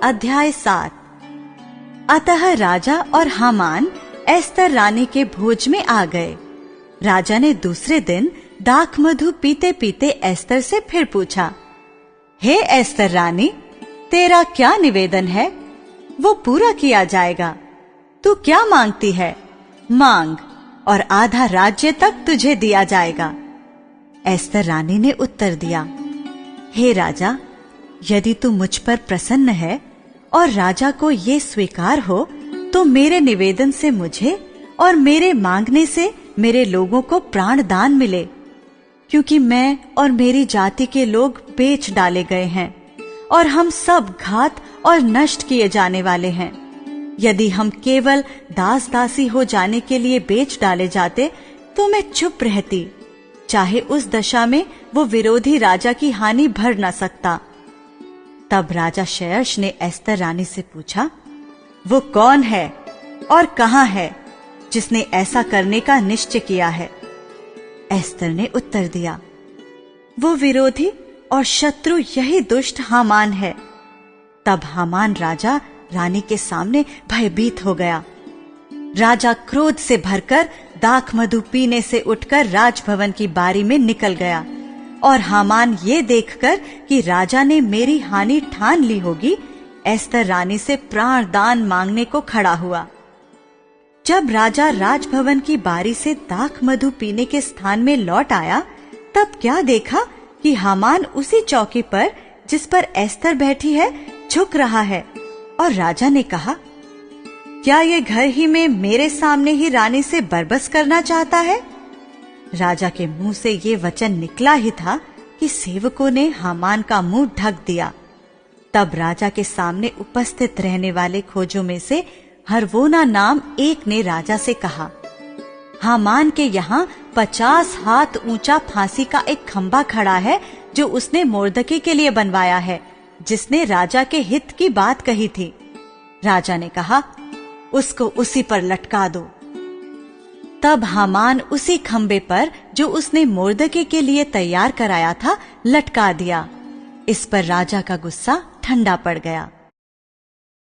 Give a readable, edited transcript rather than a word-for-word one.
अध्याय 7। अतः राजा और हामान एस्तर रानी के भोज में आ गए। राजा ने दूसरे दिन दाख मधु पीते पीते एस्तर से फिर पूछा, हे एस्तर रानी, तेरा क्या निवेदन है? वो पूरा किया जाएगा। तू क्या मांगती है? मांग, और आधा राज्य तक तुझे दिया जाएगा। एस्तर रानी ने उत्तर दिया, हे राजा, यदि तू मुझ पर प्रसन्न है और राजा को ये स्वीकार हो, तो मेरे निवेदन से मुझे और मेरे मांगने से मेरे लोगों को प्राण दान मिले, क्योंकि मैं और मेरी जाति के लोग बेच डाले गए हैं और हम सब घात और नष्ट किए जाने वाले हैं। यदि हम केवल दास दासी हो जाने के लिए बेच डाले जाते तो मैं चुप रहती, चाहे उस दशा में वो विरोधी राजा की हानि भर न सकता। तब राजा क्षयर्ष ने एस्तर रानी से पूछा, वो कौन है और कहाँ है जिसने ऐसा करने का निश्चय किया है? एस्तर ने उत्तर दिया, वो विरोधी और शत्रु यही दुष्ट हामान है। तब हामान राजा रानी के सामने भयभीत हो गया। राजा क्रोध से भरकर दाख मधु पीने से उठकर राजभवन की बारी में निकल गया, और हामान ये देखकर कि राजा ने मेरी हानि ठान ली होगी, एस्तर रानी से प्राण दान मांगने को खड़ा हुआ। जब राजा राजभवन की बारी से दाख मधु पीने के स्थान में लौट आया, तब क्या देखा कि हामान उसी चौकी पर जिस पर एस्तर बैठी है झुक रहा है। और राजा ने कहा, क्या ये घर ही में मेरे सामने ही रानी से बरबस करना चाहता है? राजा के मुंह से ये वचन निकला ही था कि सेवकों ने हामान का मुंह ढक दिया। तब राजा के सामने उपस्थित रहने वाले खोजों में से हरवोना नाम एक ने राजा से कहा, हामान के यहाँ 50 हाथ ऊंचा फांसी का एक खंभा खड़ा है, जो उसने मोर्दकी के लिए बनवाया है, जिसने राजा के हित की बात कही थी। राजा ने कहा, उसको उसी पर लटका दो। तब हामान उसी खंबे पर जो उसने मोर्दकी के लिए तैयार कराया था लटका दिया। इस पर राजा का गुस्सा ठंडा पड़ गया।